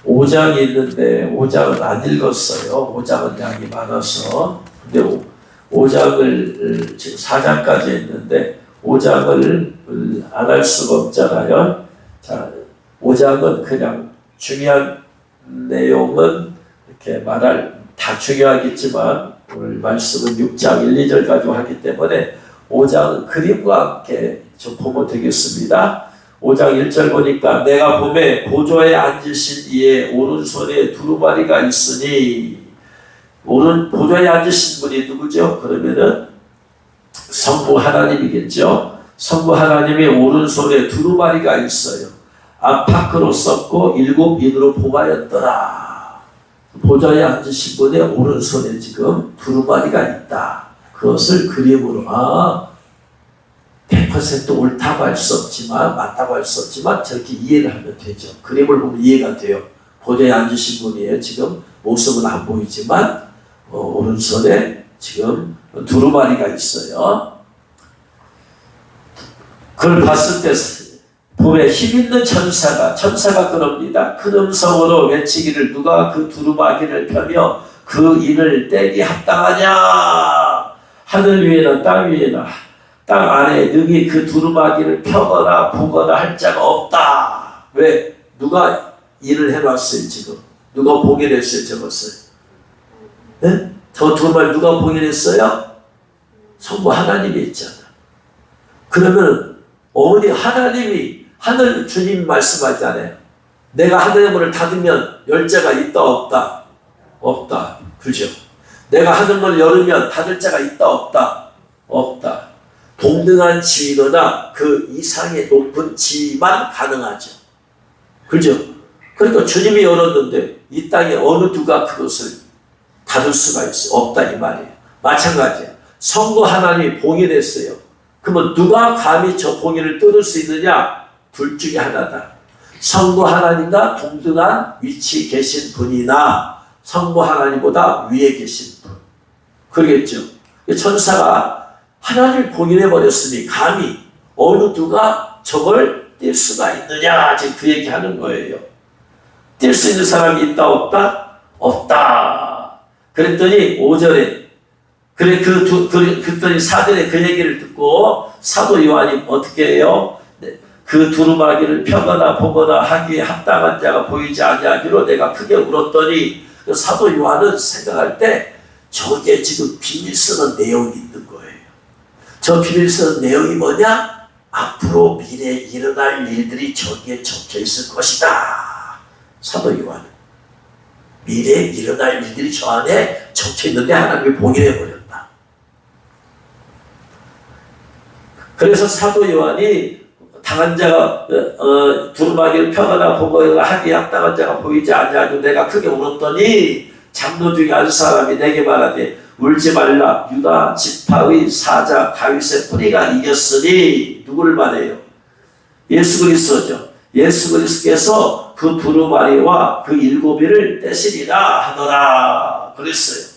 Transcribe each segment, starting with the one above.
5장이 있는데 5장은 안 읽었어요. 5장은 양이 많아서. 근데 5장을 지금 4장까지 했는데 5장을 안 할 수가 없잖아요. 자, 5장은 그냥 중요한 내용은 이렇게 말할 다 중요하겠지만 오늘 말씀은 6장 1, 2절 가지고 하기 때문에 5장은 그림과 함께 좀 보면 되겠습니다. 5장 1절 보니까 내가 봄에 보좌에 앉으신 이의 오른손에 두루마리가 있으니 보좌에 앉으신 분이 누구죠? 그러면은 성부 하나님이겠죠. 성부 하나님의 오른손에 두루마리가 있어요. 안팎으로 썼고 7인으로 봉하였더라. 보좌에 앉으신 분의 오른손에 지금 두루마리가 있다. 그것을 그림으로 100% 옳다고 할 수 없지만 맞다고 할 수 없지만 저렇게 이해를 하면 되죠. 그림을 보면 이해가 돼요. 보좌에 앉으신 분이에요. 지금 모습은 안 보이지만 오른손에 지금 두루마리가 있어요. 그걸 봤을 때 봄에 힘있는 천사가 그럽니다. 큰 음성으로 외치기를 누가 그 두루마기를 펴며 그 인을 떼기 합당하냐. 하늘 위에나 땅 위에나 땅 안에 능히 그 두루마기를 펴거나 보거나 할 자가 없다. 왜? 누가 일을 해놨어요 지금? 누가 봉인했어요 저것을? 네? 저 두루마리 누가 봉인했어요? 성부 하나님이 있잖아. 그러면 어머니 하나님이 하늘 주님 말씀하잖아요. 내가 하늘의 문을 닫으면 열자가 있다 없다? 없다. 그죠? 내가 하늘문을 열으면 닫을 자가 있다 없다? 없다. 동등한 지위거나 그 이상의 높은 지위만 가능하죠. 그죠? 그러니까 주님이 열었는데 이 땅에 어느 누가 그것을 닫을 수가 있어? 없다 이 말이에요. 마찬가지야. 성부 하나님이 봉인했어요. 그러면 누가 감히 저 봉인을 뚫을 수 있느냐? 둘 중에 하나다. 성부 하나님과 동등한 위치에 계신 분이나 성부 하나님보다 위에 계신 분. 그러겠죠. 천사가 하나님을 봉인해버렸으니 감히 어느 누가 저걸 뗄 수가 있느냐 지금 그 얘기하는 거예요. 뗄 수 있는 사람이 있다 없다? 없다. 그랬더니 5절에 그랬더니 사전에 그 얘기를 듣고 사도 요한이 어떻게 해요? 그 두루마기를 펴거나 보거나 하기에 합당한 자가 보이지 아니하기로 내가 크게 울었더니 사도 요한은 생각할 때 저게 지금 비밀 쓰는 내용이 있는 거예요. 저 비밀 쓰는 내용이 뭐냐? 앞으로 미래에 일어날 일들이 저기에 적혀 있을 것이다. 사도 요한은 미래에 일어날 일들이 저 안에 적혀 있는데 하나님이 봉인해버렸다. 그래서 사도 요한이 당한 자가 두루마기를 펴거나 보거나 하기에 합당한 자가 보이지 아니하고 내가 크게 울었더니 장로 중에 한 사람이 내게 말하되 울지 말라. 유다 지파의 사자 다윗의 뿌리가 이겼으니 누구를 말해요? 예수 그리스도죠. 예수 그리스도께서 그 두루마리와 그 7인을 떼시리라 하더라 그랬어요.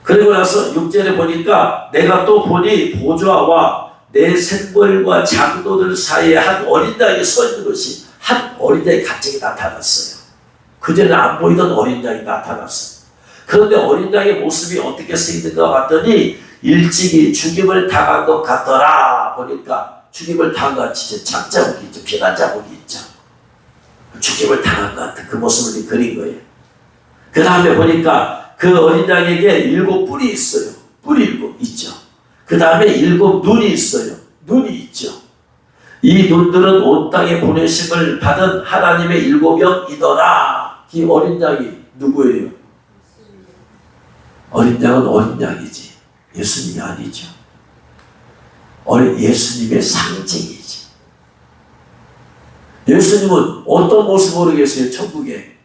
그리고 나서 6절에 보니까 내가 또 보니 보좌와 내 생물과 장로들 사이에 한 어린 양이 서 있는 것이 한 어린 양이 갑자기 나타났어요. 그전에 안 보이던 어린 양이 나타났어요. 그런데 어린 양의 모습이 어떻게 생긴가 봤더니 일찍이 죽임을 당한 것 같더라. 보니까 죽임을 당한 것 같이 장자국이 있죠. 피난 자국이 있죠. 죽임을 당한 것 같은 그 모습을 그린 거예요. 그 다음에 보니까 그 어린 양에게 7뿔이 있어요. 뿔이 7 있죠. 그 다음에 7 눈이 있어요. 눈이 있죠. 이 눈들은 온 땅에 보내심을 받은 하나님의 7영이더라. 이 어린 양이 누구예요? 어린 양은 어린 양이지. 예수님이 아니죠. 예수님의 상징이지. 예수님은 어떤 모습으로 계세요? 천국에.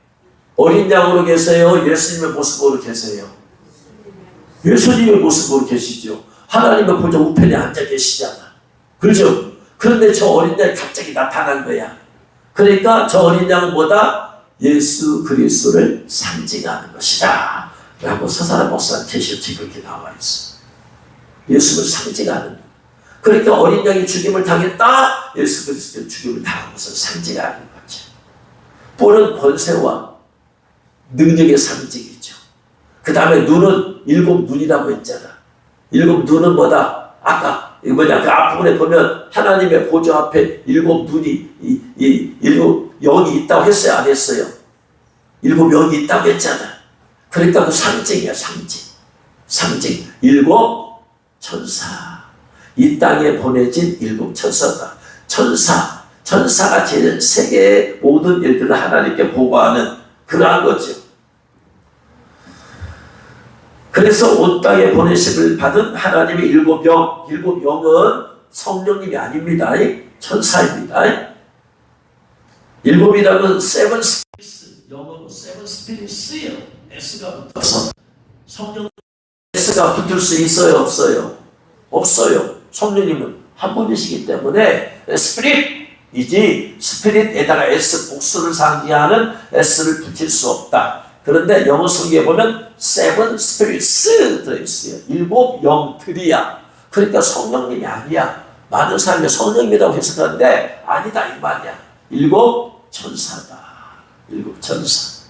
어린 양으로 계세요? 예수님의 모습으로 계세요? 예수님의 모습으로 계시죠. 하나님의 보좌 우편에 앉아 계시잖아. 그렇죠? 그런데 저 어린 양이 갑자기 나타난 거야. 그러니까 저 어린 양은 뭐다? 예수 그리스도를 상징하는 것이다 라고 서사라 목사님 계시록에 그렇게 나와 있어. 예수를 상징하는. 그러니까 어린 양이 죽임을 당했다. 예수 그리스도의 죽임을 당한 것을 상징하는 거죠. 뿔은 권세와 능력의 상징이죠. 그 다음에 눈은 일곱 눈이라고 했잖아. 일곱 눈은 뭐다? 아까 그 앞부분에 보면 하나님의 보좌 앞에 일곱 눈이 일곱 영이 있다고 했어요? 안 했어요? 일곱 영이 있다고 했잖아. 그러니까 그 상징이야. 상징. 일곱 천사. 이 땅에 보내진 일곱 천사다. 천사가 제일 세계의 모든 일들을 하나님께 보고하는 그러한 거죠. 그래서 온 땅에 보내심을 받은 하나님의 일곱 영은 성령님이 아닙니다. 천사입니다. 일곱이라면 세븐 스피릿, 영어로 세븐 스피릿이에요. S가 붙어서 성령 S가 붙을 수 있어요? 없어요? 없어요. 성령님은 한 분이시기 때문에 스피릿이지 스피릿에다가 S 복수를 상징하는 S를 붙일 수 없다. 그런데 영어 성경에 보면 seven spirits 들어있어요. 일곱 영들이야. 그러니까 성령님이 아니야. 많은 사람이 성령님이라고 해석하는데 아니다 이 말이야. 일곱 천사다. 일곱 천사.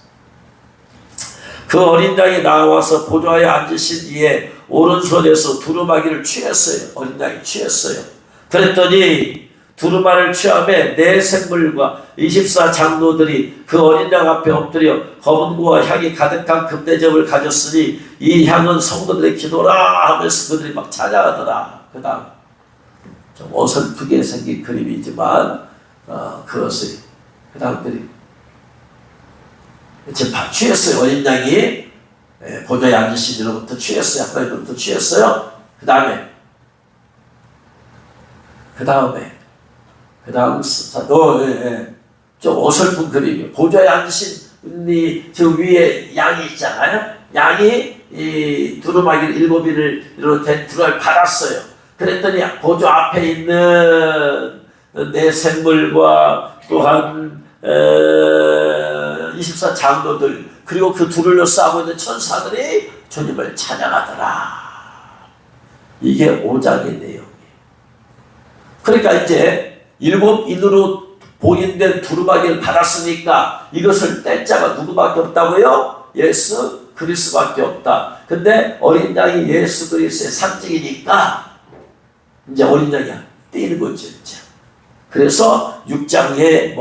그 어린 양이 나와서 보좌에 앉으신 이에 오른손에서 두루마기를 취했어요. 어린 양이 취했어요. 그랬더니 두루마를 취함에 네 생물과 24 장로들이 그 어린 양 앞에 엎드려 검은 고와 향이 가득한 금대접을 가졌으니 이 향은 성도들의 기도라 하면서 그들이 막 찬양하더라. 그 다음 좀 어설프게 생긴 그림이지만 그것을 그 다음 그림 지금 다 취했어요. 어린 양이 보좌에 앉으신 이로부터 취했어요. 하나님으로부터 취했어요. 그 다음에 좀 어설픈 그림이에요. 보좌에 앉으신 저 위에 양이 있잖아요. 양이 이 두루마기 일곱이를 이렇게 두루마기를 받았어요. 그랬더니 보좌 앞에 있는 네 생물과 또한 24 장로들 그리고 그 둘을 싸고 있는 천사들이 주님을 찬양하더라. 이게 5장의 내용. 그러니까 이제 일곱 인으로 봉인된 두루마기를 받았으니까 이것을 뗄 자가 누구밖에 없다고요? 예수 그리스도밖에 없다. 근데 어린 양이 예수 그리스도의 상징이니까 이제 어린 양이 떼는 거죠. 이제. 그래서 6장에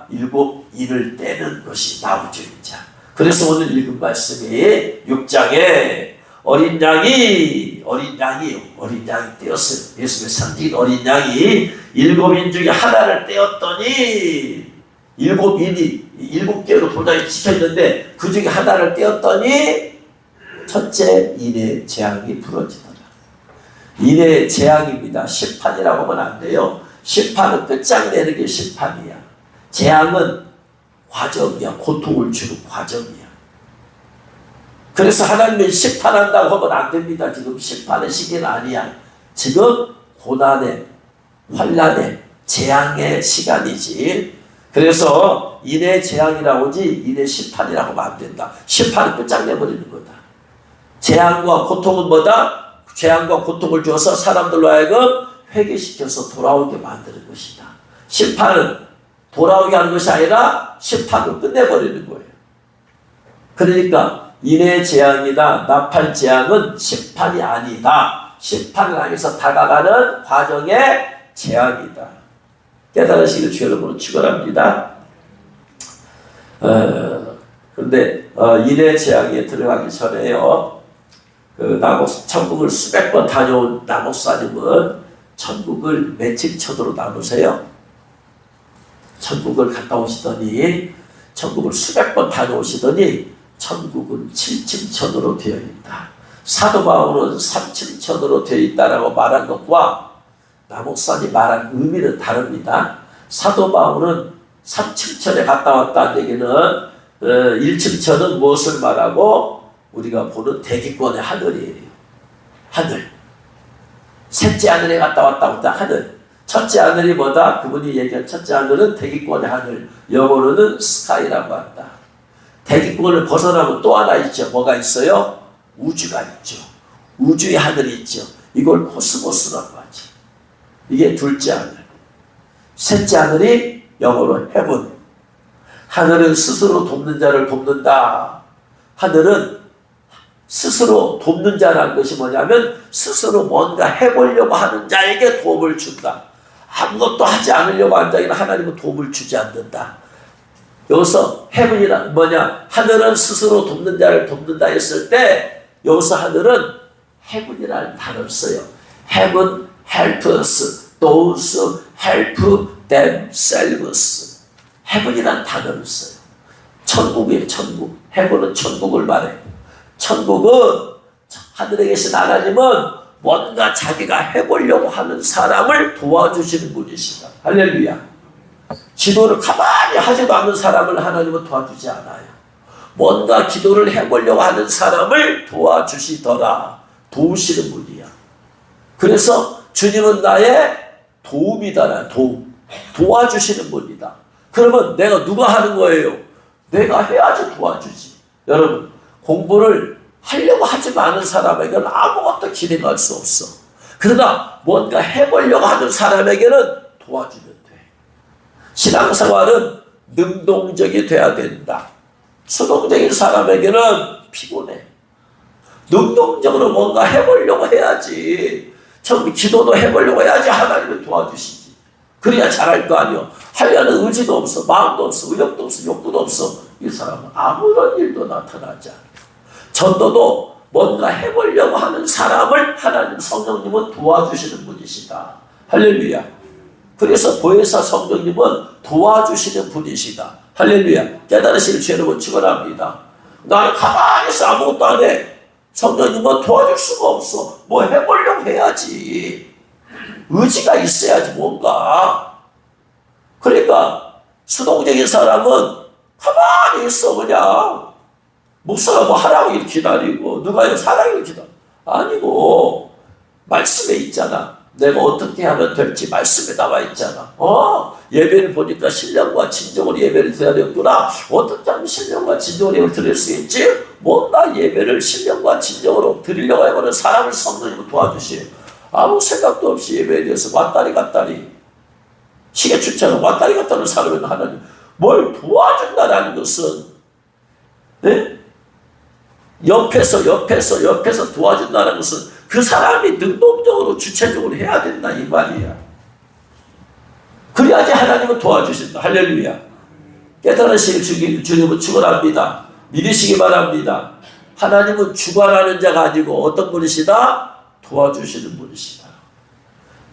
일곱 인을 떼는 것이 나오죠. 이제. 그래서 오늘 읽은 말씀이 6장에 어린 양이 떼었어요. 예수의 상징인 어린 양이 일곱 인 중에 하나를 떼었더니 일곱 인이 일곱 개로 보좌에 지켰는데 그 중에 하나를 떼었더니 첫째 인의 재앙이 부러지더라. 인의 재앙입니다. 심판이라고 하면 안 돼요. 심판은 끝장내는 게 심판이야. 재앙은 과정이야. 고통을 주는 과정이야. 그래서 하나님이 심판한다고 하면 안 됩니다. 지금 심판의 시기는 아니야. 지금 고난의, 환난의, 재앙의 시간이지. 그래서 인의 재앙이라고 하지 인의 심판이라고 하면 안 된다. 심판은 끝장내버리는 거다. 재앙과 고통은 뭐다? 재앙과 고통을 주어서 사람들로 하여금 회개시켜서 돌아오게 만드는 것이다. 심판은 돌아오게 하는 것이 아니라 심판을 끝내버리는 거예요. 그러니까 인의 재앙이나 나팔 재앙은 심판이 아니다. 심판을 향해서 다가가는 과정의 재앙이다. 깨달으시길 주 여러분은 축원합니다. 그런데 인의 재앙에 들어가기 전에요. 천국을 수백 번 다녀온 나목사님은 천국을 몇층 천으로 나누세요? 천국을 갔다 오시더니 천국을 수백 번 다녀오시더니 천국은 7층 천으로 되어 있다. 사도 바울은 3층 천으로 되어 있다라고 말한 것과 나목사님 말한 의미는 다릅니다. 사도 바울은 3층 천에 갔다 왔다는 얘기는 1층 천은 무엇을 말하고 우리가 보는 대기권의 하늘이에요. 하늘. 셋째 하늘에 갔다 왔다고 했다. 하늘. 첫째 하늘이 뭐다? 그분이 얘기한 첫째 하늘은 대기권의 하늘. 영어로는 스카이라고 한다. 대기권을 벗어나면 또 하나 있죠. 뭐가 있어요? 우주가 있죠. 우주의 하늘이 있죠. 이걸 코스모스라고 하죠. 이게 둘째 하늘. 셋째 하늘이 영어로 헤븐. 하늘은 스스로 돕는 자를 돕는다. 하늘은 스스로 돕는 자라는 것이 뭐냐면 스스로 뭔가 해보려고 하는 자에게 도움을 준다. 아무것도 하지 않으려고 하는 자에게는 하나님은 도움을 주지 않는다. 여기서 heaven이란 뭐냐? 하늘은 스스로 돕는 자를 돕는다 했을 때 여기서 하늘은 heaven이라는 단어를 써요. Heaven helps those who help themselves. heaven이라는 단어를 써요. 천국이에요. 천국. heaven은 천국을 말해요. 천국은 하늘에 계신 하나님은 뭔가 자기가 해보려고 하는 사람을 도와주시는 분이시다. 할렐루야. 기도를 가만히 하지도 않는 사람을 하나님은 도와주지 않아요. 뭔가 기도를 해보려고 하는 사람을 도와주시더라. 도우시는 분이야. 그래서 주님은 나의 도움이다. 도와주시는 분이다. 그러면 내가 누가 하는 거예요? 내가 해야지 도와주지. 여러분, 공부를 하려고 하지 않은 사람에게는 아무것도 기대할 수 없어. 그러나 뭔가 해보려고 하는 사람에게는 도와주면 돼. 신앙생활은 능동적이 돼야 된다. 수동적인 사람에게는 피곤해. 능동적으로 뭔가 해보려고 해야지. 참 기도도 해보려고 해야지 하나님을 도와주시지. 그래야 잘할 거 아니요. 하려는 의지도 없어. 마음도 없어. 의욕도 없어. 욕구도 없어. 이 사람은 아무런 일도 나타나지 않아. 전도도 뭔가 해보려고 하는 사람을 하나님 성령님은 도와주시는 분이시다. 할렐루야. 그래서 보혜사 성령님은 도와주시는 분이시다. 할렐루야. 깨달으실 죄를 축원합니다. 나는 가만히 있어 아무것도 안 해. 성령님은 도와줄 수가 없어. 뭐 해보려고 해야지. 의지가 있어야지 뭔가. 그러니까 수동적인 사람은 가만히 있어 그냥. 목사가 뭐 하라고 이렇게 기다리고 누가 사랑을 기다려. 아니고 말씀에 있잖아. 내가 어떻게 하면 될지 말씀에 나와 있잖아. 예배를 보니까 신령과 진정으로 예배를 드려야 되겠구나. 어떻게 하면 신령과 진정으로 예배를 드릴 수 있지? 뭔가 예배를 신령과 진정으로 드리려고 해보는 사람을 성령님은 도와주시오. 아무 생각도 없이 예배에 대해서 왔다리 갔다리 시계 추천은 왔다리 갔다리 사람은 하나님 뭘 도와준다라는 것은 네? 옆에서 도와준다는 것은 그 사람이 능동적으로 주체적으로 해야 된다 이 말이야. 그래야지 하나님은 도와주신다. 할렐루야. 깨달으시길 주님은 축원합니다. 믿으시기 바랍니다. 하나님은 주관하는 자가 아니고 어떤 분이시다? 도와주시는 분이시다.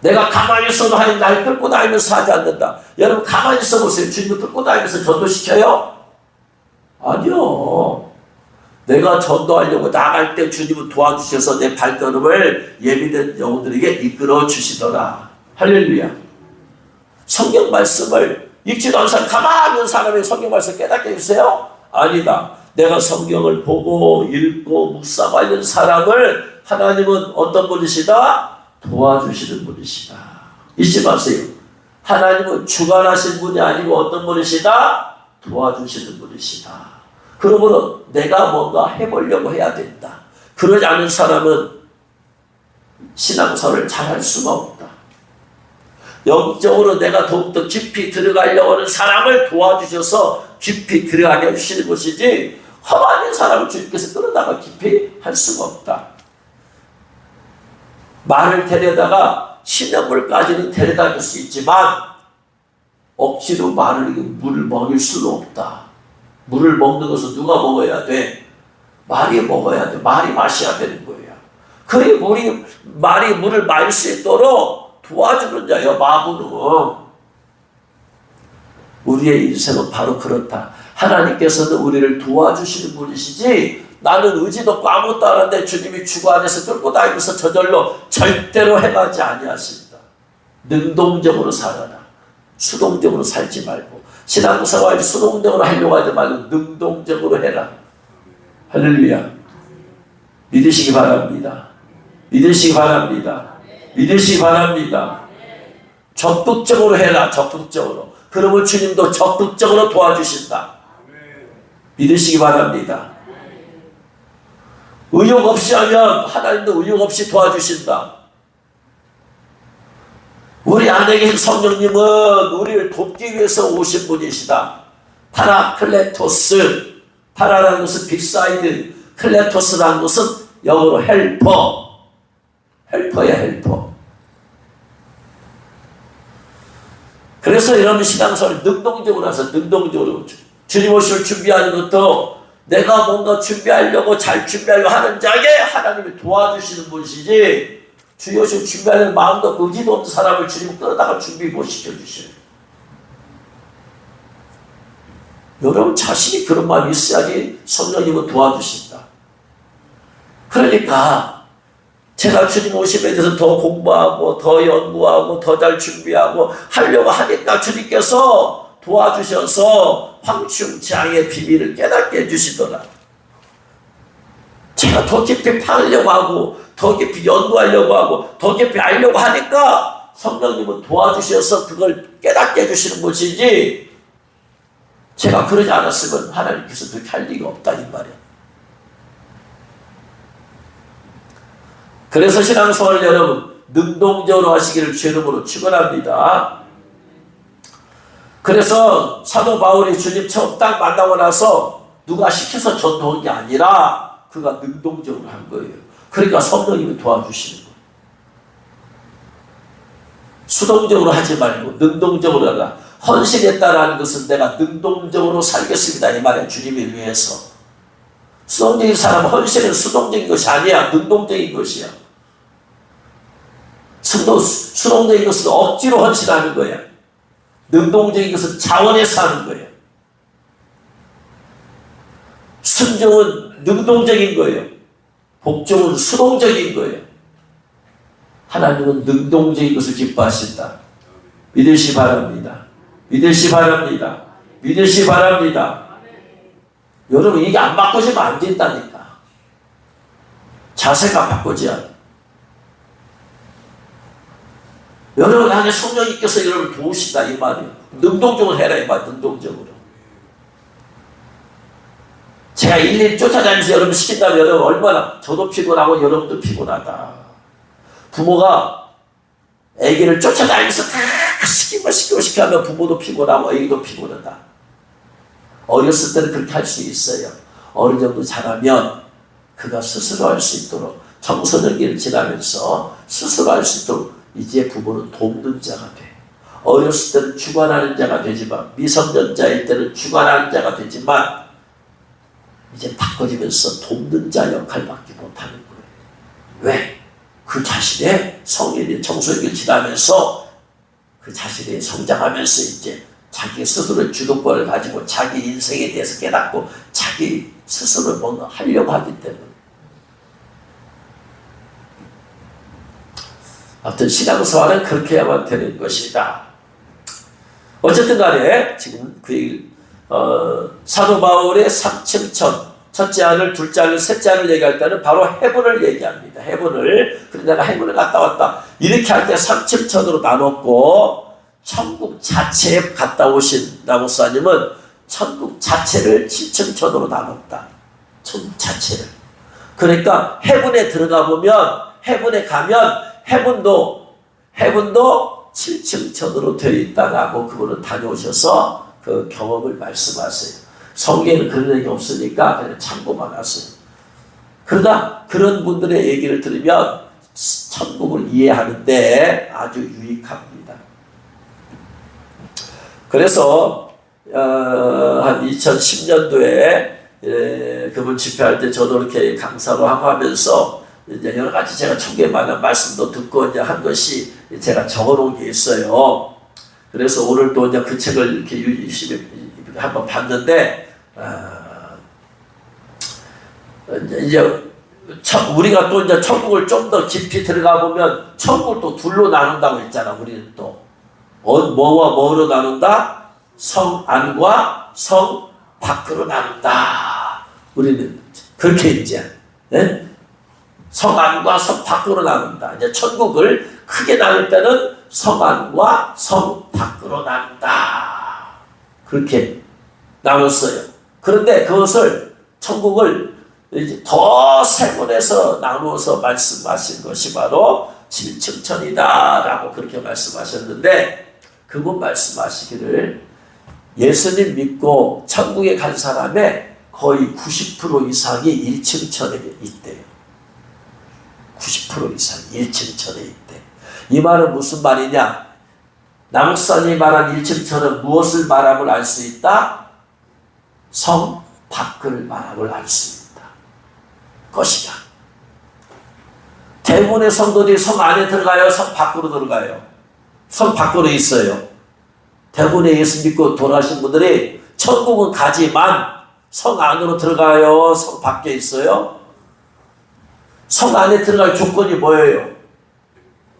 내가 가만히 있어도 하나님 날 끌고 다니면서 하지 않는다. 여러분 가만히 있어 보세요. 주님을 끌고 다니면서 전도시켜요? 아니요. 내가 전도하려고 나갈 때 주님은 도와주셔서 내 발걸음을 예비된 영혼들에게 이끌어 주시더라. 할렐루야. 성경 말씀을 읽지도 않은 사람, 가만히 있는 사람이 성경 말씀 깨닫게 해주세요? 아니다. 내가 성경을 보고 읽고 묵상하는 사람을 하나님은 어떤 분이시다? 도와주시는 분이시다. 잊지 마세요. 하나님은 주관하신 분이 아니고 어떤 분이시다? 도와주시는 분이시다. 그러므로 내가 뭔가 해보려고 해야 된다. 그러지 않은 사람은 신앙생활을 잘할 수가 없다. 영적으로 내가 더욱더 깊이 들어가려고 하는 사람을 도와주셔서 깊이 들어가게 해주시는 것이지 험한 사람을 주님께서 끌어다가 깊이 할 수가 없다. 말을 데려다가 신명물까지는 데려다 줄 수 있지만 억지로 물을 먹일 수는 없다. 물을 먹는 것은 누가 먹어야 돼? 말이 먹어야 돼. 말이 마셔야 되는 거야. 그래 말이 물을 마실 수 있도록 도와주는 자예요. 마부는. 우리의 인생은 바로 그렇다. 하나님께서는 우리를 도와주시는 분이시지 나는 의지도 없고 아무것도 안 하는데 주님이 주관해서 끌고 다니면서 저절로 절대로 해가지 아니하신다. 능동적으로 살아라. 수동적으로 살지 말고 신앙생활 수동적으로 하려고 하지 말고 능동적으로 해라. 할렐루야. 믿으시기 바랍니다. 믿으시기 바랍니다. 믿으시기 바랍니다. 적극적으로 해라. 적극적으로. 그러면 주님도 적극적으로 도와주신다. 믿으시기 바랍니다. 의욕 없이 하면 하나님도 의욕 없이 도와주신다. 우리 안에 계신 성령님은 우리를 돕기 위해서 오신 분이시다. 파라클레토스. 파라라는 것은 빅사이드, 클레토스라는 것은 영어로 헬퍼. 헬퍼야, 헬퍼. 그래서 여러분 신앙생활 능동적으로 해서 능동적으로 주님 오실 준비하는 것도 내가 뭔가 준비하려고 잘 준비하려고 하는 자에게 하나님이 도와주시는 분이시지, 주님 오실 준비하는 마음도 의지도 없는 사람을 주님 끌어다가 준비 못 시켜주셔요. 여러분 자신이 그런 마음이 있어야지 성령님은 도와주신다. 그러니까 제가 주님 오심에 대해서 더 공부하고 더 연구하고 더 잘 준비하고 하려고 하니까 주님께서 도와주셔서 황충창의 비밀을 깨닫게 해주시더라. 제가 더 깊이 파려고 하고 더 깊이 연구하려고 하고 더 깊이 알려고 하니까 성령님은 도와주셔서 그걸 깨닫게 해주시는 것이지, 제가 그러지 않았으면 하나님께서 그렇게 할 리가 없다 이 말이야. 그래서 신앙생활 여러분 능동적으로 하시기를 주의 이름으로 축원합니다. 그래서 사도 바울이 주님 처음 딱 만나고 나서 누가 시켜서 전도한 게 아니라 그가 능동적으로 한 거예요. 그러니까 성령님이 도와주시는 거예요. 수동적으로 하지 말고 능동적으로 하라. 헌신했다라는 것은 내가 능동적으로 살겠습니다 이 말이야. 주님을 위해서. 수동적인 사람은 헌신은 수동적인 것이 아니야. 능동적인 것이야. 수동적인 것은 억지로 헌신하는 거야. 능동적인 것은 자원해서 하는 거예요. 순종은 능동적인 거예요. 복종은 수동적인 거예요. 하나님은 능동적인 것을 기뻐하신다. 믿으시 바랍니다. 믿으시 바랍니다. 믿으시 바랍니다. 여러분 이게 안 바꿔지면 안 된다니까. 자세가 바꿔져야 돼. 여러분 안에 성령님께서 여러분을 도우신다 이 말이에요. 능동적으로 해라 이 말. 능동적으로. 제가 일일이 쫓아다니면서 여러분 시킨다면 여러분 얼마나, 저도 피곤하고 여러분도 피곤하다. 부모가 아기를 쫓아다니면서 다 시키고 하면 부모도 피곤하고 아기도 피곤하다. 어렸을 때는 그렇게 할 수 있어요. 어느 정도 자라면 그가 스스로 할 수 있도록, 청소년기를 지나면서 스스로 할 수 있도록 이제 부모는 돕는 자가 돼. 어렸을 때는 주관하는 자가 되지만, 미성년자일 때는 주관하는 자가 되지만 이제 바꿔지면서 돕는 자 역할밖에 못하는 거예요. 왜? 그 자신의 성인의 청소년기를 지나면서 그 자신이 성장하면서 이제 자기 스스로의 주도권을 가지고 자기 인생에 대해서 깨닫고 자기 스스로 뭔가 하려고 하기 때문에. 아무튼 신앙생활은 그렇게 해야만 되는 것이다. 어쨌든 간에 지금 그 사도 바울의 3층천, 첫째 아들, 둘째 아들, 셋째 아들 얘기할 때는 바로 해분을 얘기합니다. 해분을. 그래서 내가 해분을 갔다 왔다. 이렇게 할 때 3층천으로 나눴고, 천국 자체에 갔다 오신 나무사님은 천국 자체를 7층천으로 나눴다. 천국 자체를. 그러니까 해분에 들어가 보면, 해분에 가면 해분도 7층천으로 되어 있다라고 그분은 다녀오셔서 그 경험을 말씀하세요. 성경에는 그런 얘기 없으니까 그냥 참고만 하세요. 그러다 그런 분들의 얘기를 들으면 천국을 이해하는데 아주 유익합니다. 그래서 한 2010년도에 그분 집회할 때 저도 이렇게 강사로 하고 하면서 이제 여러 가지 제가 천국에 관한 말씀도 듣고 이제 한 것이 제가 적어놓은 게 있어요. 그래서 오늘 또 이제 그 책을 이렇게 열심히 한번 봤는데, 이제 우리가 또 이제 천국을 좀 더 깊이 들어가 보면 천국을 또 둘로 나눈다고 했잖아. 우리는 또 뭐와 뭐로 나눈다? 성 안과 성 밖으로 나눈다. 우리는 그렇게 이제 성 안과 성 밖으로 나눈다. 이제 천국을 크게 나눌 때는 성 안과 성 밖으로 나눈다. 그렇게 나눴어요. 그런데 그것을 천국을 이제 더 세분해서 나누어서 말씀하신 것이 바로 7층천이다 라고 그렇게 말씀하셨는데, 그분 말씀하시기를 예수님 믿고 천국에 간 사람의 거의 90% 이상이 1층 천에 있대요. 90% 이상 1층 천에 있대. 이 말은 무슨 말이냐? 남욱선이 말한 1층 천은 무엇을 말함을 알 수 있다? 성 밖을 말함을 알 수 있다. 것이다. 대부분의 성도들이 성 안에 들어가요? 성 밖으로 들어가요? 성 밖으로 있어요. 대부분의 예수 믿고 돌아가신 분들이 천국은 가지만 성 안으로 들어가요? 성 밖에 있어요? 성 안에 들어갈 조건이 뭐예요?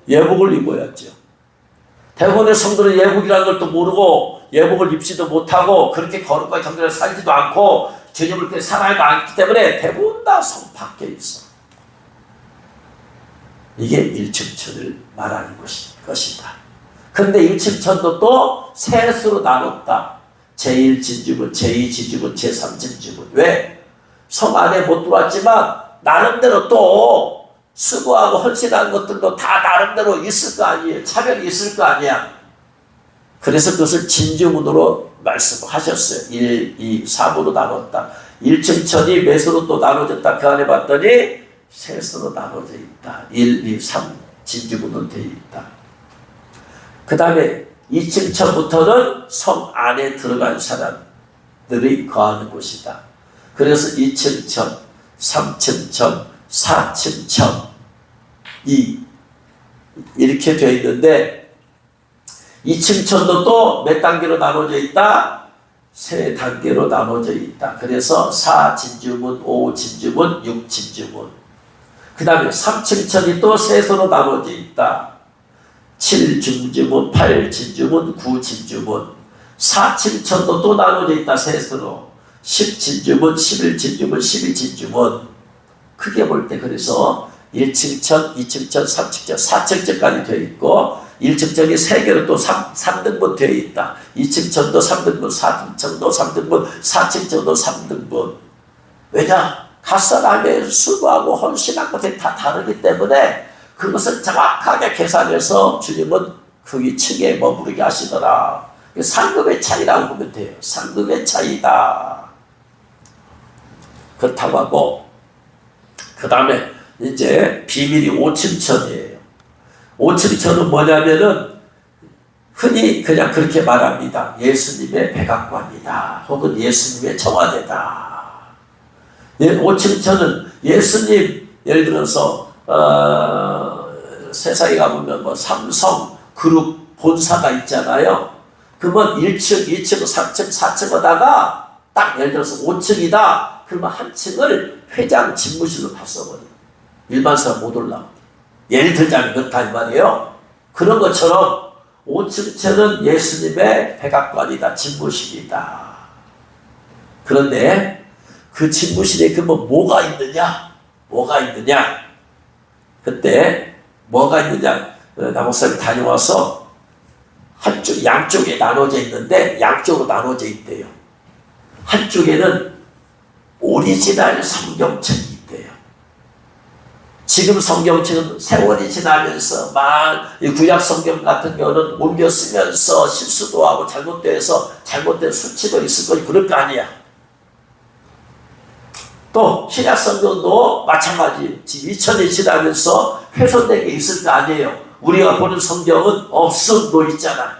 예복을 입어야죠. 대부분의 성도는 예복이라는 걸 또 모르고 예복을 입지도 못하고 그렇게 거룩하게 정결하게 살지도 않고 주님을 그렇게 사랑하지도 않기 때문에 대부분 다 성 밖에 있어. 이게 1층 천을 말하는 것이다. 그런데 1층 천도 또 셋으로 나눴다. 제1진주문, 제2진주문, 제3진주문. 왜? 성 안에 못 들어왔지만 나름대로 또 수고하고 헌신하는 것들도 다 나름대로 있을 거 아니에요. 차별이 있을 거 아니야. 그래서 그것을 진주문으로 말씀하셨어요. 1, 2, 3으로 나눴다. 1층 천이 몇으로 또 나눠졌다. 그 안에 봤더니 셋으로 나눠져 있다. 1, 2, 3 진주문으로 되어 있다. 그 다음에 2층 천부터는 성 안에 들어간 사람들이 거하는 곳이다. 그래서 2층 천, 3층 천, 4층 천 이렇게 되어 있는데 2층 천도 또 몇 단계로 나눠져 있다? 세 단계로 나눠져 있다. 그래서 4진주문, 5진주문, 6진주문. 그 다음에 3층 천이 또 셋으로 나눠져 있다. 7중주문, 8진주문, 9진주문. 4층 천도 또 나눠져 있다. 셋으로. 10진주문, 11진주문, 12진주문. 크게 볼 때 그래서 1층 천, 2층 천, 3층 천, 4층 천까지 되어 있고 1층 천이 3개로 또 3등분 되어 있다. 2층 천도 3등분, 4층 천도 3등분, 4층 천도 3등분. 왜냐? 각 사람의 수고하고 헌신한 것이 다 다르기 때문에 그것을 정확하게 계산해서 주님은 그 층에 머무르게 하시더라. 상급의 차이라고 보면 돼요. 상급의 차이다. 그렇다고 하고 그 다음에 이제 비밀이 5층 천이에요. 5층 천은 뭐냐면은 흔히 그냥 그렇게 말합니다. 예수님의 백악관이다. 혹은 예수님의 청와대다. 5층 천은 예수님 예를 들어서 세상에 가보면 뭐 삼성 그룹 본사가 있잖아요. 그러면 1층, 2층, 3층, 4층에다가 딱 예를 들어서 5층이다. 그러면 한 층을 회장 집무실로 다 써버려요. 일반 사람 못 올라오게. 예를 들자면 그렇다 이 말이에요. 그런 것처럼 5층 천은 예수님의 백악관이다. 집무실이다. 그런데 그 집무실에 그러면 뭐가 있느냐? 뭐가 있느냐? 그때 뭐가 있느냐? 남목사님 다녀와서 한쪽, 양쪽에 나눠져 있는데 양쪽으로 나눠져 있대요. 한쪽에는 오리지널 성경책이 있대요. 지금 성경책은 세월이 지나면서 구약 성경 같은 경우는 옮겨 쓰면서 실수도 하고 잘못된 수치도 있을 거니 그럴 거 아니야. 또 신약 성경도 마찬가지 2000이 지나면서 훼손된 게 있을 거 아니에요. 우리가 보는 성경은 없음 놓 있잖아.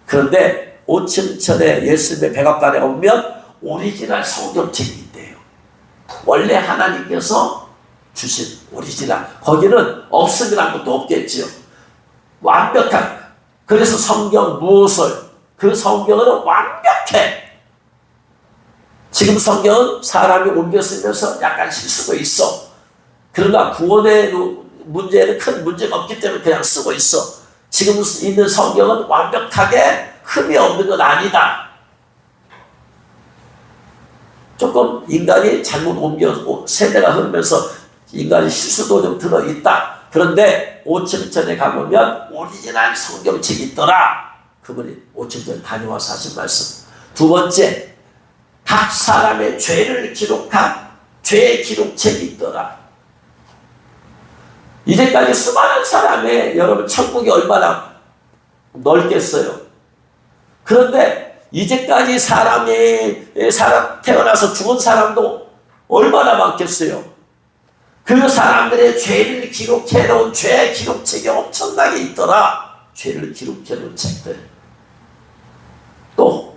그런데 5층 천에 예수님의 백악관에 오면 오리지널 성경책이 있대요. 원래 하나님께서 주신 오리지널. 거기는 없음이라는 것도 없겠지요. 완벽한. 그래서 성경 무엇을 그 성경은 완벽해. 지금 성경은 사람이 옮겨 쓰면서 약간 실수도 있어. 그러나 구원의 문제는 큰 문제가 없기 때문에 그냥 쓰고 있어. 지금 있는 성경은 완벽하게 흠이 없는 건 아니다. 조금 인간이 잘못 세대가 흐르면서 인간의 실수도 좀 들어있다. 그런데 5층 전에 가보면 오리지널 성경책이 있더라. 그분이 5층 전에 다녀와서 하신 말씀. 두 번째, 각 사람의 죄를 기록한 죄 기록책이 있더라. 이제까지 수많은 사람의 여러분 천국이 얼마나 넓겠어요. 그런데 이제까지 사람 태어나서 죽은 사람도 얼마나 많겠어요. 그 사람들의 죄를 기록해놓은 죄 기록책이 엄청나게 있더라. 죄를 기록해놓은 책들. 또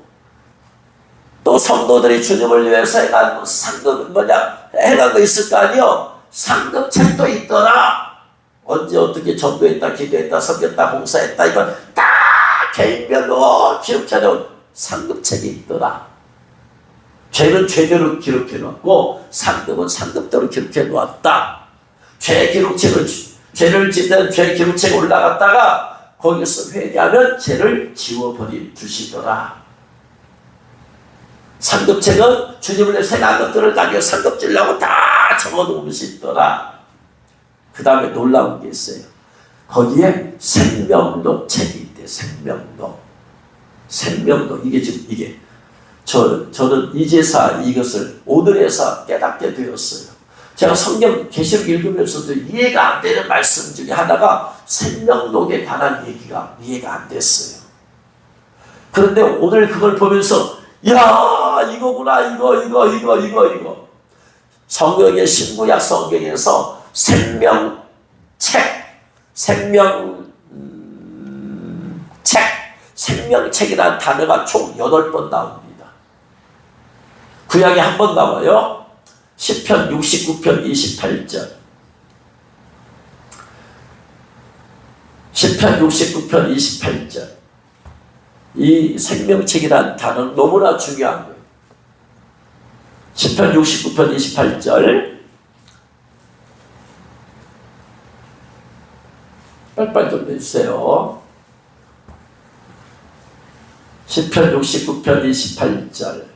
성도들이 주님을 위해서 해간 상급 해간 거 있을 거 아니요. 상급책도 있더라. 언제 어떻게 전도했다, 기도했다, 섬겼다, 봉사했다, 이건 다 개인별로 기록해놓은 상급책이 있더라. 죄는 죄대로 기록해놓았고 상급은 상급대로 기록해놓았다. 죄를 짓는 죄 기록책에 올라갔다가 거기서 회개하면 죄를 지워주시더라. 상급책은 주님을 위해서 행한 것들을 가지고 상급질라고 다 적어놓은 것이 있더라. 그 다음에 놀라운 게 있어요. 거기에 생명록 책이 있대. 생명록. 이게 저는 이제서 이것을 오늘에서 깨닫게 되었어요. 제가 성경 계시록 읽으면서도 이해가 안 되는 말씀 중에 하나가 생명록에 관한 얘기가 이해가 안 됐어요. 그런데 오늘 그걸 보면서 야, 이거구나, 이거. 성경의 신구약 성경에서 생명책이라는 단어가 총 8번 나옵니다. 구약에 한 번 나와요. 시편 69편 28절. 시편 69편 28절. 이 생명책이라는 단어는 너무나 중요한 거예요. 시편 69편 28절. 빨리빨리 좀 해주세요. 시편 69편 28절.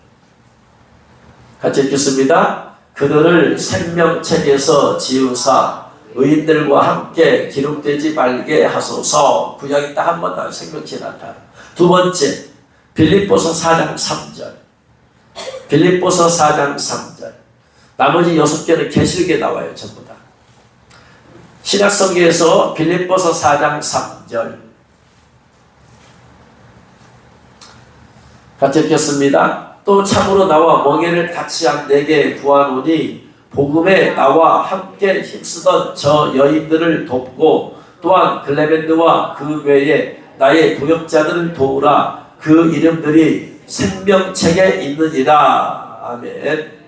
같이 읽겠습니다. 그들을 생명책에서 지우사 의인들과 함께 기록되지 말게 하소서. 구약이 딱 한 번 나와요. 생명책이라는 단어. 두 번째, 빌립보서 4장 3절. 빌립보서 4장 3절. 나머지 6개는 계시록에 나와요. 전부 다. 신약성경에서 빌립보서 4장 3절. 같이 읽겠습니다. 또 참으로 나와 멍에를 같이 한 내게 구하노니 복음에 나와 함께 힘쓰던 저 여인들을 돕고 또한 클레멘드와 그 외에 나의 동역자들을 도우라. 그 이름들이 생명책에 있느니라. 아멘.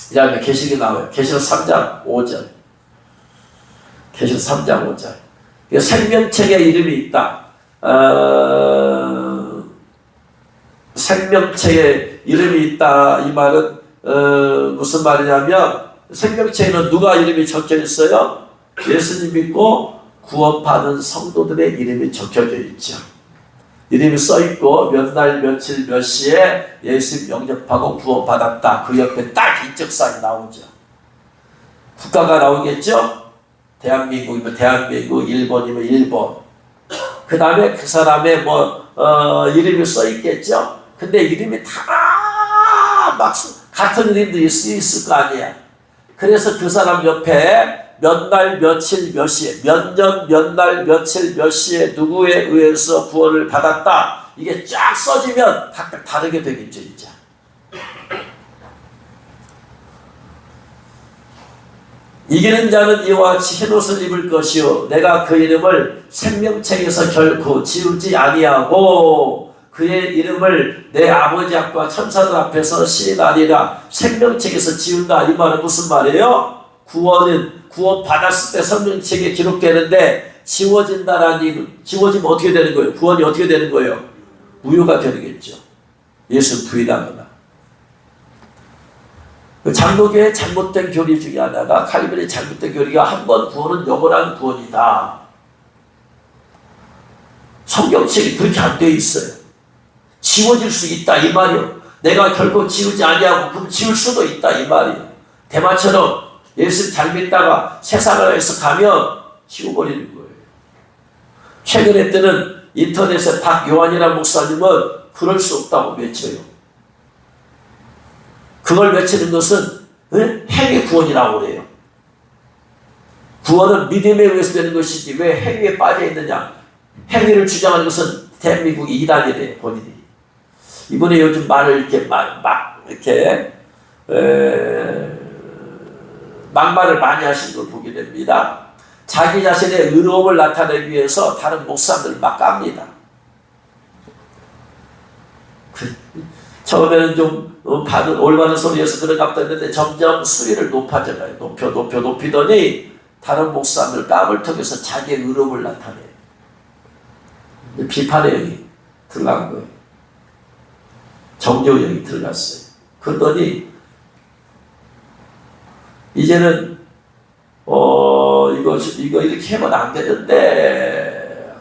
그 다음에 계시록이 나와요. 계시록 3장 5절. 계시록 3장 5절. 생명책에 이름이 있다. 생명책에 이름이 있다. 이 말은 무슨 말이냐면 생명책에는 누가 이름이 적혀 있어요? 예수님 믿고 구원받은 성도들의 이름이 적혀져 있죠. 이름이 써있고 몇 날 며칠 몇 시에 예수님 영접하고 구원받았다. 그 옆에 딱 인적사항이 나오죠. 국가가 나오겠죠. 대한민국이면 대한민국, 일본이면 일본. 그 다음에 그 사람의 이름이 써있겠죠. 근데 이름이 다 막 같은 이름들이 있을 거 아니야. 그래서 그 사람 옆에 몇 날 며칠 몇 시에, 몇 년 몇 날 며칠 몇 시에 누구에 의해서 구원을 받았다. 이게 쫙 써지면 각각 다르게 되겠죠. 이제. 이기는 자는 이와 같이 흰옷을 입을 것이요 내가 그 이름을 생명책에서 결코 지우지 아니하고 그의 이름을 내 아버지 앞과 천사들 앞에서 시인하리라. 생명책에서 지운다. 이 말은 무슨 말이에요? 구원 받았을 때 생명책에 기록되는데 지워진다라는 이름. 지워지면 어떻게 되는 거예요? 구원이 어떻게 되는 거예요? 무효가 되겠죠. 예수 부인하거나. 그 장로교의 잘못된 교리 중에 하나가 칼빈의 잘못된 교리가 한 번 구원은 영원한 구원이다. 성경책이 그렇게 안 되어 있어요. 지워질 수 있다 이 말이요. 내가 결코 지우지 아니하고 그럼 지울 수도 있다 이 말이요. 대마처럼 예수를 잘 믿다가 세상을 해서 가면 지워버리는 거예요. 최근에 때는 인터넷에 박요한이라는 목사님은 그럴 수 없다고 외쳐요. 그걸 외치는 것은 행위 구원이라고 그래요. 구원은 믿음에 의해서 되는 것이지 왜 행위에 빠져 있느냐. 행위를 주장하는 것은 대한민국이 이단이래요. 본인이. 이분이 요즘 말을 이렇게 막 이렇게 막말을 많이 하시는 걸 보게 됩니다. 자기 자신의 의로움을 나타내기 위해서 다른 목사들 막 깝니다. 처음에는 좀 올바른 소리에서 그런가 보다 했는데 점점 수위를 높아져가요. 높이더니 다른 목사들 깜을 통해서 자기의 의로움을 나타내요. 비판의 영이 들어간 거예요. 정죄의 영이 들어갔어요. 그러더니 이제는 이거 이렇게 하면 안 되는데,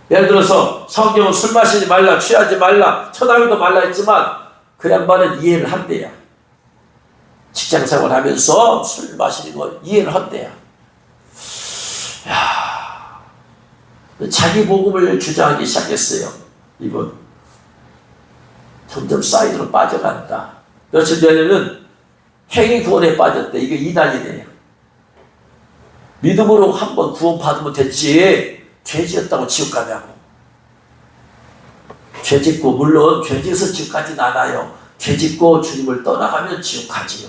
예를 들어서 성경은 술 마시지 말라, 취하지 말라, 쳐다보기도 말라 했지만 그 양반은 이해를 한대요. 직장생활 하면서 술 마시는 거 이해를 한대요. 자기 복음을 주장하기 시작했어요. 이분 점점 사이드로 빠져간다. 며칠 전에는 행위 구원에 빠졌대. 이게 이단이네요. 믿음으로 한번 구원 받으면 됐지, 죄 지었다고 지옥 가냐고. 죄 짓고, 물론 죄 지어서 지옥 가진 않아요. 죄 짓고 주님을 떠나가면 지옥 가지요.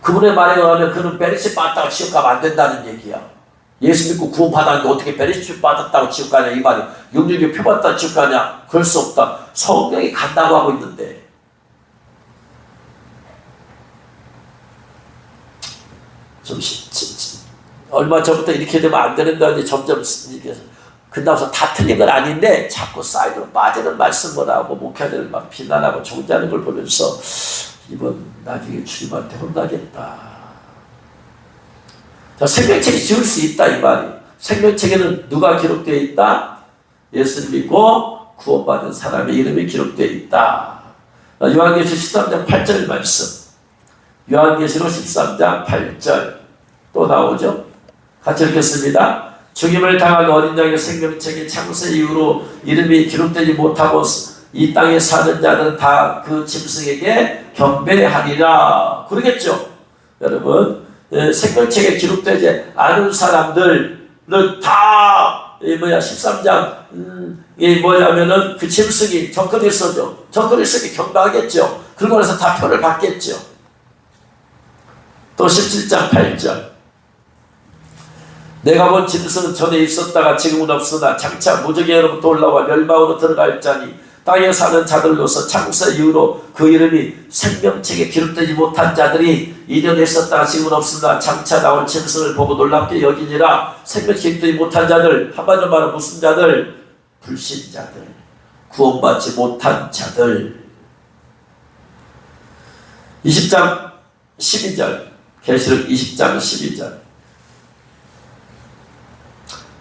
그분의 말에 의하면 그는 베리시 받았다고 지옥 가면 안 된다는 얘기야. 예수 믿고 구원 받았는데 어떻게 베리시 받았다고 지옥 가냐 이 말이야. 영육의 표 받았다고 지옥 가냐? 그럴 수 없다. 성경이 간다고 하고 있는데. 얼마 전부터 이렇게 되면 안 되는데 점점 이렇게 끝나서 다 틀린 건 아닌데 자꾸 사이드로 빠지는 말씀을 하고 목회자를 막 비난하고 정죄하는 걸 보면서 이번 나중에 주님한테 혼나겠다. 자, 생명책이 지을 수 있다 이 말이. 생명책에는 누가 기록되어 있다? 예수를 믿고 구원받은 사람의 이름이 기록되어 있다. 요한계시록 13장 8절 말씀. 요한계시록 13장 8절 또 나오죠. 같이 읽겠습니다. 죽임을 당한 어린 양의 생명책에 창세 이후로 이름이 기록되지 못하고 이 땅에 사는 자들은 다 그 짐승에게 경배하리라. 그러겠죠. 여러분, 생명책에 기록되지 않은 사람들은 다 13장 뭐냐면은 그 짐승이 정크리스도죠. 정크리스도에게 경배하겠죠. 그러고 나서 다 표를 받겠죠. 또 17장 8절. 내가 본 짐승은 전에 있었다가 지금은 없으나 장차 무저기로부터 올라와 멸망으로 들어갈 자니 땅에 사는 자들로서 창세 이후로 그 이름이 생명책에 기록되지 못한 자들이 이전에 있었다가 지금은 없으나 장차 나올 짐승을 보고 놀랍게 여기니라. 생명책에 기록되지 못한 자들, 한마디로 말하면 무슨 자들? 불신자들, 구원받지 못한 자들. 20장 12절, 계시록 20장 12절.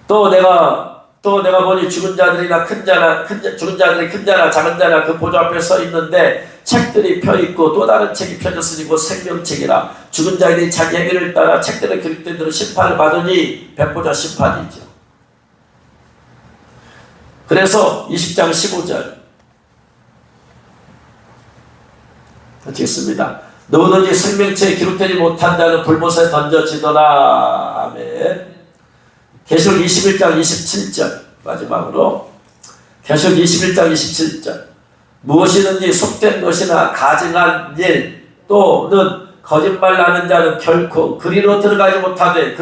또 내가 보니 죽은 자들이나 죽은 자들이 큰 자나 작은 자나 그 보좌 앞에 서 있는데 책들이 펴 있고 또 다른 책이 펴졌으니 곧 생명책이라. 죽은 자들이 자기 행위를 따라 책들에 기록된 대로 심판을 받으니 백보자 심판이죠. 그래서 20장 15절 같이 읽습니다. 누구든지 생명책에 기록되지 못한 자는 불못에 던져지더라. 아멘. 계시록 21장 27절 마지막으로 계시록 21장 27절. 무엇이든지 속된 것이나 가증한 일 또는 거짓말 나는 자는 결코 그리로 들어가지 못하되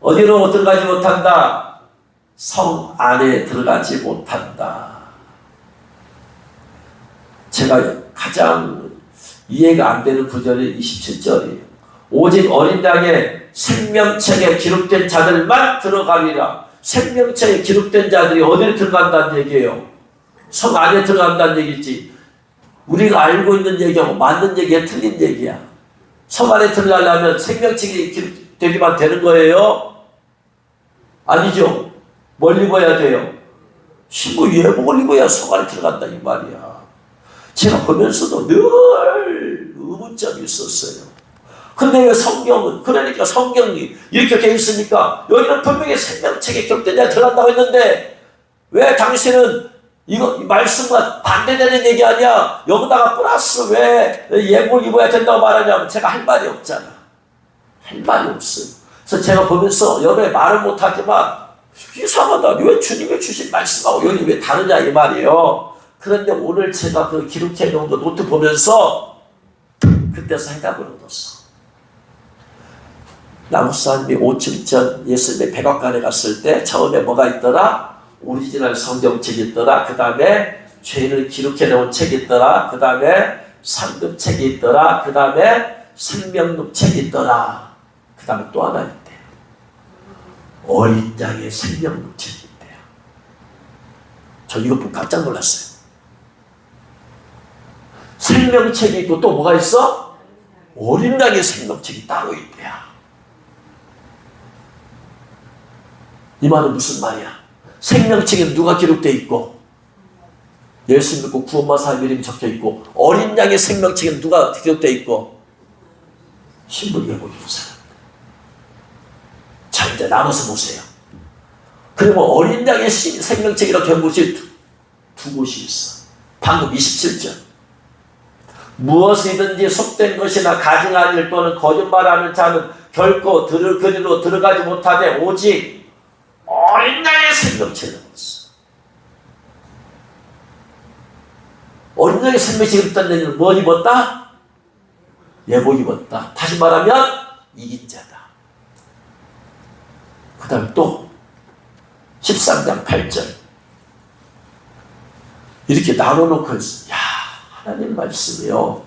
어디로 들어가지 못한다? 성 안에 들어가지 못한다. 제가 가장 이해가 안 되는 구절이 27절이에요. 오직 어린 양의 생명책에 기록된 자들만 들어가리라. 생명책에 기록된 자들이 어디로 들어간다는 얘기예요? 성 안에 들어간다는 얘기지. 우리가 알고 있는 얘기하고 맞는 얘기야, 틀린 얘기야. 성 안에 들어가려면 생명책이 기록되기만 되는 거예요? 아니죠. 뭘 입어야 돼요? 신부 예복을 입어야 성 안에 들어간다 이 말이야. 제가 보면서도 늘 의문점이 있었어요. 근데 왜 성경은, 그러니까 성경이 이렇게 되어 있으니까 여기는 분명히 생명책에 기록된 자가 들어간다고 했는데 왜 당신은 이거 말씀과 반대되는 얘기 아니야? 여기다가 플러스 왜 예복을 입어야 된다고 말하냐면 제가 할 말이 없잖아. 할 말이 없어요. 그래서 제가 보면서 여러분이 말을 못하지만 이상하다. 왜 주님이 주신 말씀하고 여기 왜 다르냐 이 말이에요. 그런데 오늘 제가 그 기록해 놓은 거 노트 보면서 그때서 해답을 얻었어. 나무사님이 5층 전 예수님의 백악관에 갔을 때 처음에 뭐가 있더라? 오리지널 성경책이 있더라. 그 다음에 죄를 기록해 놓은 책이 있더라. 그 다음에 상급책이 있더라. 그 다음에 생명록책이 있더라. 그 다음에 또 하나 있대요. 어린 양의 생명록책이 있대요. 저 이거 보고 깜짝 놀랐어요. 생명책이 있고 또 뭐가 있어? 어린 양의 생명책이 따로 있대요. 이 말은 무슨 말이야? 생명책에 누가 기록되어 있고 예수 믿고 구원받은 사람 이름이 적혀 있고 어린 양의 생명책에 누가 기록되어 있고 신분이 보이는 사람. 자 이제 나눠서 보세요. 그러면 어린 양의 생명책이라고 된 곳이 두 곳이 있어. 방금 27절. 무엇이든지 속된 것이나 가증한 일 또는 거짓말하는 자는 결코 그리로 들어가지 못하되 오직 어린 양의 생명책을 입었어. 어린 양의 생명책을 입었다는 얘기는 뭐 입었다? 예복 입었다. 다시 말하면 이긴 자다. 그 다음 또 13장 8절 이렇게 나눠놓고 있어. 야, 하나님 말씀이요.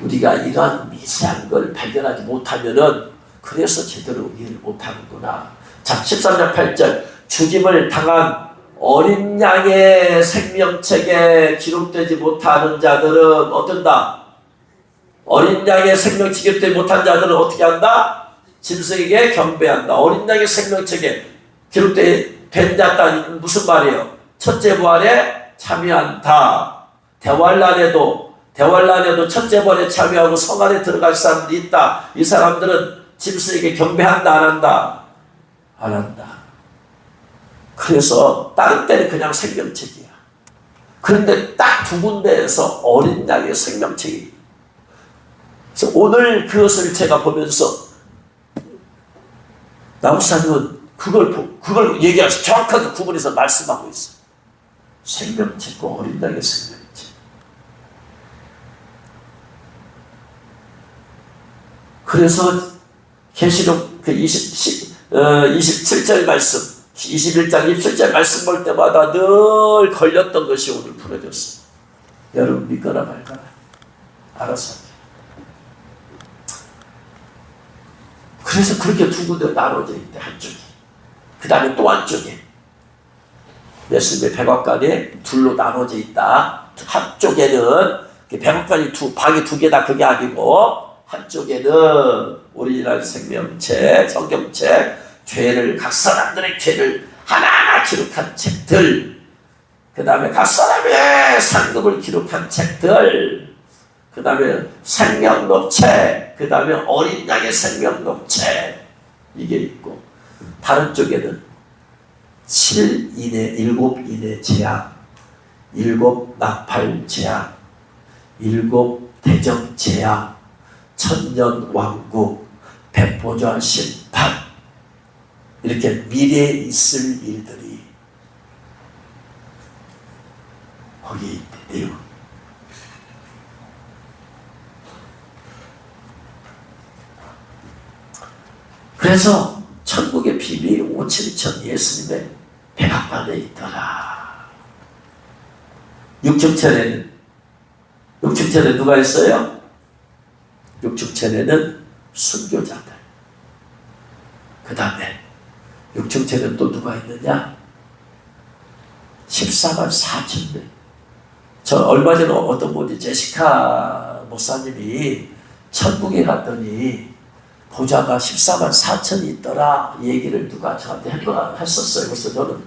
우리가 이러한 미세한 걸 발견하지 못하면은 그래서 제대로 이해를 못하는구나. 자, 13장 8절 죽임을 당한 어린 양의 생명책에 기록되지 못하는 자들은 어떤다? 어린 양의 생명책에 기록되지 못한 자들은 어떻게 한다? 짐승에게 경배한다. 어린 양의 생명책에 기록된 자는 무슨 말이에요? 첫째 부활에 참여한다. 대환란에도 첫째 부활에 참여하고 성 안에 들어갈 사람들이 있다. 이 사람들은 짐승에게 경배한다 안 한다? 안 한다. 그래서 다른 때는 그냥 생명책이야. 그런데 딱 두 군데에서 어린 양의 생명책이. 그래서 오늘 그것을 제가 보면서 나무사님은 그걸 얘기해서 정확하게 구분해서 말씀하고 있어. 생명책과 어린 양의 생명책. 그래서 계시록 그 27절 말씀, 21장 27절 말씀 볼 때마다 늘 걸렸던 것이 오늘 풀어졌어. 여러분 믿거나 말거나 알아서. 그래서 그렇게 두 군데 나눠져 있대. 한쪽이. 그 다음에 또 한쪽에 예수님의 백악관이 둘로 나눠져 있다. 한쪽에는 백악관이 방이 두 개다 그게 아니고 한쪽에는 오리지널 생명책, 성경책, 각 사람들의 죄를 하나하나 기록한 책들, 그 다음에 각 사람의 상급을 기록한 책들, 그 다음에 생명록책, 그 다음에 어린 양의 생명록책, 이게 있고, 다른 쪽에는 7 이내 재앙, 7 나팔 재앙, 7 대적 재앙, 천년 왕국, 백보좌 심판, 이렇게 미래에 있을 일들이 거기에 있대요. 그래서 천국의 비밀이 5층천 예수님의 백악관에 있더라. 6층천에는 누가 있어요? 6층천에는 순교자들. 그 다음에 6층천에는 또 누가 있느냐? 14만 4천 명. 저 얼마 전에 어떤 분이 제시카 목사님이 천국에 갔더니 보좌가 14만 4천이 있더라. 이 얘기를 누가 저한테 했었어요. 그래서 저는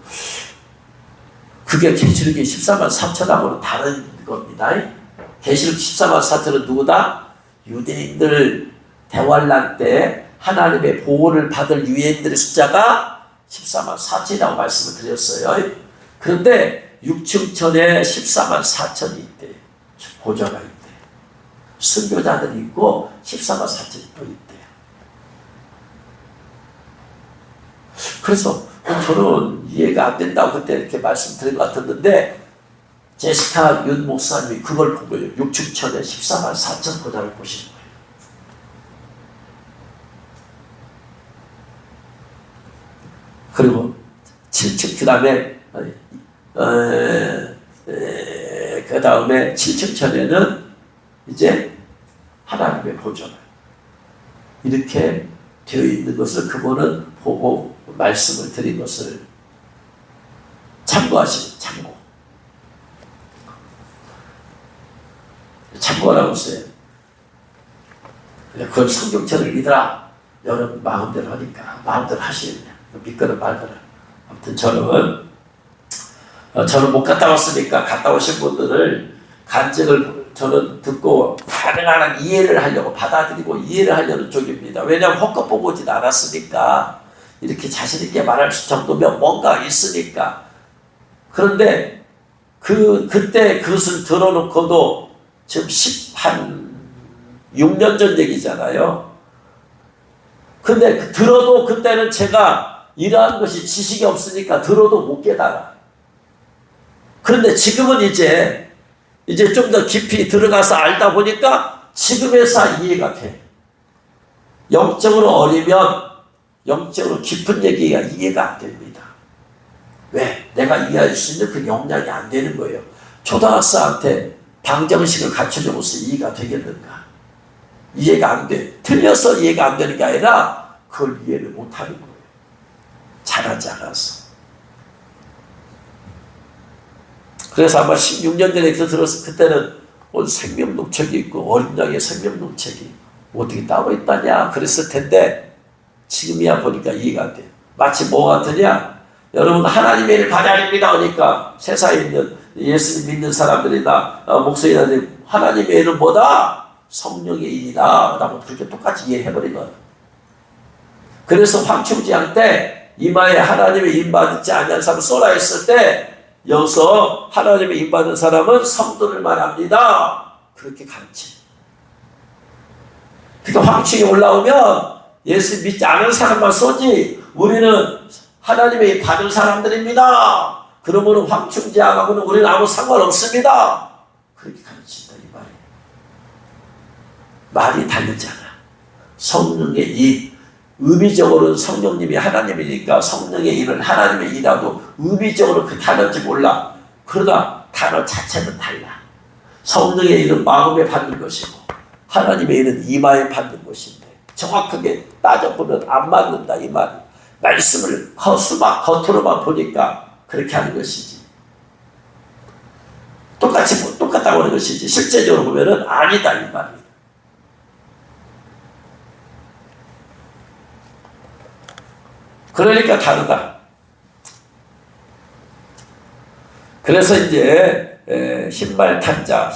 그게 계시록이 14만 4천하고는 다른 겁니다. 계시록 14만 4천은 누구다? 유대인들 대환란 때 하나님의 보호를 받을 유대인들의 숫자가 14만 4천이라고 말씀을 드렸어요. 그런데 6층천에 14만 4천이 있대. 보좌가 있대. 순교자들이 있고 14만 4천이 또 있대. 그래서 저는 이해가 안 된다고 그때 이렇게 말씀드린 것 같았는데 제시카 윤 목사님이 그걸 본 거예요. 6층천에 14만 4천 보다를 보신 거예요. 그리고 7층 그 다음에 7층천에는 이제 하나님의 보존 이렇게 되어 있는 것을 그분은 보고 말씀을 드린 것을 참고하시면 참고하라고 써요. 그걸 성경책을 믿으라. 여러분 마음대로 하니까 마음대로 하시겠냐. 믿거나 말거나. 아무튼 저는 못 갔다 왔으니까 갔다 오신 분들을 간증을 저는 듣고 가능한 이해를 하려고 받아들이고 이해를 하려는 쪽입니다. 왜냐하면 헛것 보고 오진 않았으니까 이렇게 자신 있게 말할 정도면 뭔가 있으니까. 그런데 그때 그것을 들어놓고도 지금 한 6년 전 얘기잖아요. 근데 들어도 그때는 제가 이러한 것이 지식이 없으니까 들어도 못 깨달아. 그런데 지금은 이제 좀 더 깊이 들어가서 알다 보니까 지금에서 이해가 돼. 영적으로 어리면 영적으로 깊은 얘기가 이해가 안 됩니다. 왜? 내가 이해할 수 있는 그 역량이 안 되는 거예요. 초등학생한테 방정식을 가르쳐줘서 이해가 되겠는가? 이해가 안 돼. 틀려서 이해가 안 되는 게 아니라 그걸 이해를 못하는 거예요. 잘하지 않아서. 그래서 아마 16년 전에 들었을 그때는 생명농책이 있고 어린 양의 생명농책이 어떻게 따로 있다냐 그랬을 텐데 지금이야 보니까 이해가 안 돼. 마치 뭐 같으냐? 여러분 하나님의 일을 가자입니다 그러니까 세상에 있는 예수님 믿는 사람들이나 목사님들 하나님의 일은 뭐다? 성령의 일이다 라고 그렇게 똑같이 이해해버린 거예요. 그래서 황충지향 때 이마에 하나님의 임받지 아니한 사람 쏘라 했을 때 여기서 하나님의 임받은 사람은 성도를 말합니다. 그렇게 가르치. 그러니까 황충이 올라오면 예수 믿지 않은 사람만 쏘지 우리는 하나님의 받은 사람들입니다. 그러면 황충지향하고는 우리는 아무 상관없습니다. 그렇게 가르친다 이 말이 다르잖아. 성령의 일 의미적으로는 성령님이 하나님이니까 성령의 일은 하나님의 일하고 의미적으로 그 단어인지 몰라. 그러나 단어 자체는 달라. 성령의 일은 마음에 받는 것이고 하나님의 일은 이마에 받는 것인데 정확하게 따져보면 안 맞는다 이 말이. 말씀을 겉으로만 보니까 그렇게 하는 것이지. 똑같다고 하는 것이지 실제적으로 보면은 아니다 이 말이. 그러니까 다르다. 그래서 이제 흰말 탄자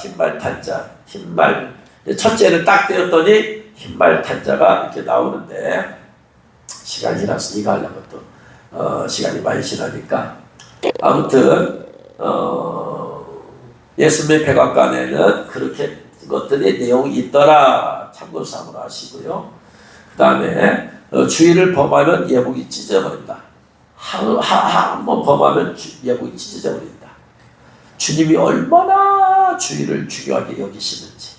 첫째를 딱 떼었더니 흰말 탄자가 이렇게 나오는데 시간이 지나서 이거 하려면 또 시간이 많이 지나니까 아무튼 예수님의 백악관에는 그렇게 것들의 내용이 있더라. 참고삼으로 하시고요. 그 다음에 주의를 범하면 예복이 찢어버린다. 한 번 범하면 예복이 찢어버린다. 주님이 얼마나 주의를 중요하게 여기시는지.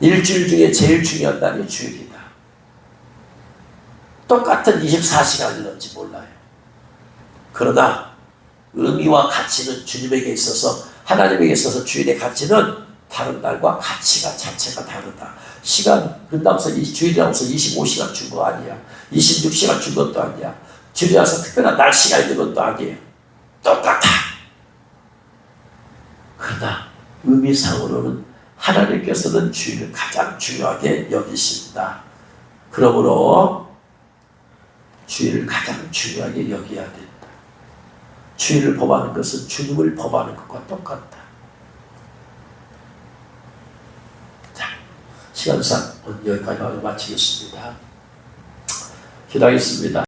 일주일 중에 제일 중요한 날이 주일이다. 똑같은 24시간이런지 몰라요. 그러나 의미와 가치는 주님에게 있어서 하나님에게 있어서 주일의 가치는 다른 날과 가치가 자체가 다르다. 시간 끝나면서 주일이라고 해서 25시간 준 거 아니야. 26시간 준 것도 아니야. 주일이라서 특별한 날씨가 있는 것도 아니에요. 똑같아. 그러나 의미상으로는 하나님께서는 주일을 가장 중요하게 여기신다. 그러므로 주일을 가장 중요하게 여겨야 된다. 주일을 범하는 것은 주님을 범하는 것과 똑같다. 자, 시간상 오늘 여기까지 마치겠습니다. 기도하겠습니다.